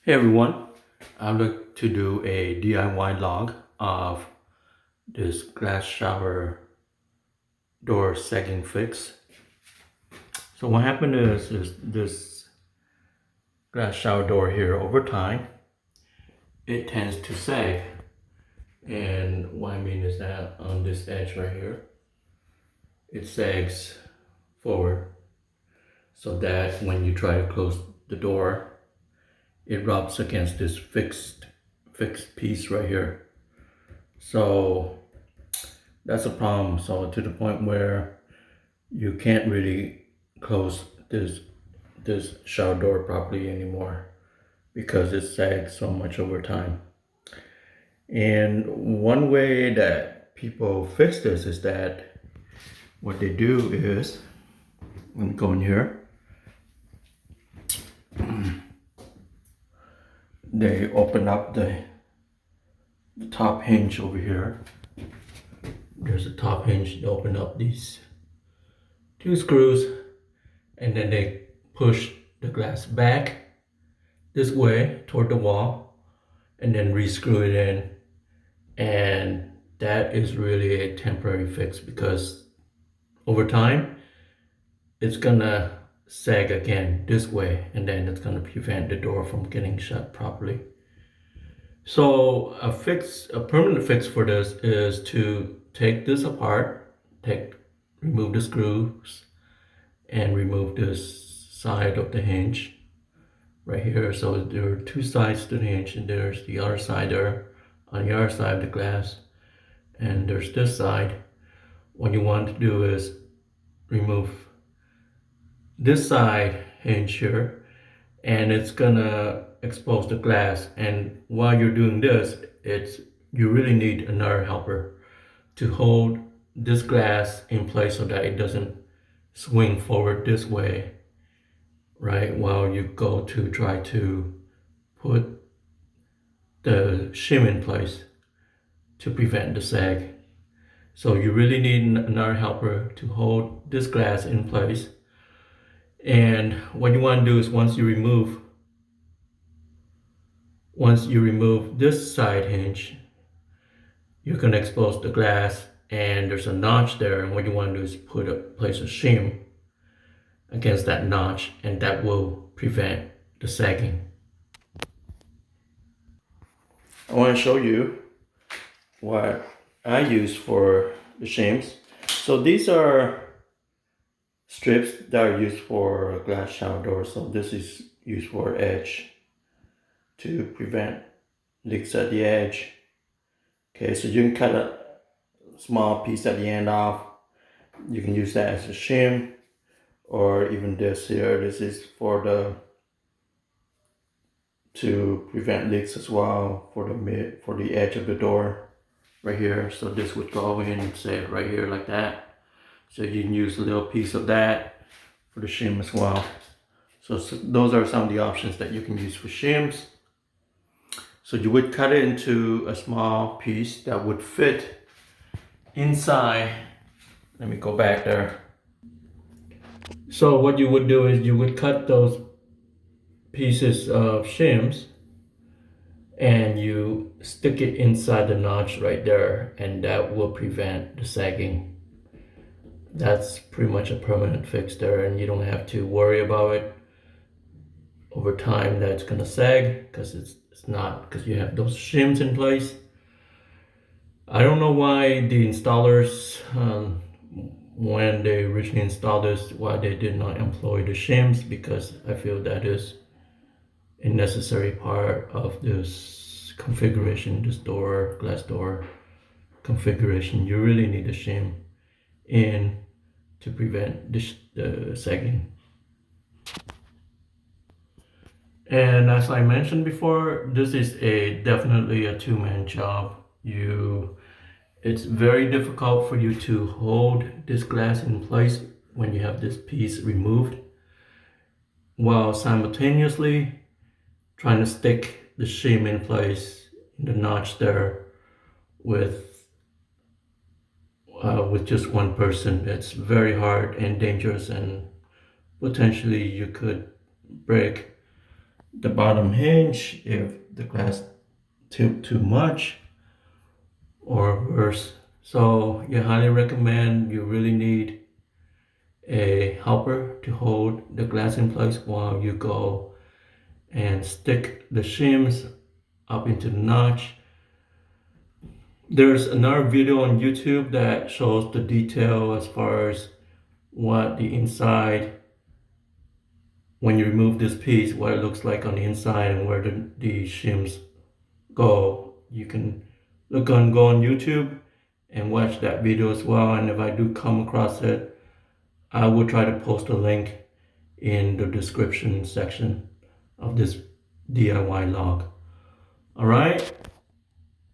Hey everyone, I'd like to do a DIY log of this glass shower door sagging fix. So what happened is this glass shower door here over time, it tends to sag. And what I mean is that on this edge right here, it sags forward so that when you try to close the door, it rubs against this fixed piece right here. So that's a problem. So to the point where you can't really close this shower door properly anymore because it sags so much over time. And one way that people fix this is that what they do is, let me go in here, they open up the top hinge over here. There's a top hinge. They open up these two screws and then they push the glass back this way toward the wall and then re-screw it in, and that is really a temporary fix because over time it's gonna sag again this way and then it's gonna prevent the door from getting shut properly. So a permanent fix for this is to take this apart, remove the screws and remove this side of the hinge right here. So there are two sides to the hinge and there's the other side there on the other side of the glass, and there's this side. What you want to do is remove this side hinge here and it's gonna expose the glass, and while you're doing this, you really need another helper to hold this glass in place so that it doesn't swing forward this way, right, while you go to try to put the shim in place to prevent the sag. So you really need another helper to hold this glass in place. And what you want to do is once you remove this side hinge, you can expose the glass and there's a notch there, and what you want to do is place a shim against that notch, and that will prevent the sagging. I want to show you what I use for the shims. So these are strips that are used for glass shower doors. So this is used for edge to prevent leaks at the edge. Okay, so you can cut a small piece at the end off. You can use that as a shim, or even this here. This is to prevent leaks as well for the edge of the door right here. So this would go in, say right here like that. So you can use a little piece of that for the shim as well. So those are some of the options that you can use for shims. So you would cut it into a small piece that would fit inside. Let me go back there. So what you would do is you would cut those pieces of shims and you stick it inside the notch right there, and that will prevent the sagging. That's pretty much a permanent fix there, and you don't have to worry about it over time that it's gonna sag, because it's not, because you have those shims in place. I don't know why the installers, when they originally installed this, why they did not employ the shims, because I feel that is a necessary part of this configuration, this glass door configuration. You really need a shim in to prevent the sagging. And as I mentioned before, this is definitely a two-man job. It's very difficult for you to hold this glass in place when you have this piece removed, while simultaneously trying to stick the shim in place in the notch there with just one person. It's very hard and dangerous, and potentially you could break the bottom hinge if the glass tipped too much or worse. So you highly recommend, you really need a helper to hold the glass in place while you go and stick the shims up into the notch. There's another video on YouTube that shows the detail as far as what the inside, when you remove this piece, what it looks like on the inside and where the shims go. You can go on YouTube and watch that video as well. And if I do come across it, I will try to post a link in the description section of this DIY log. All right.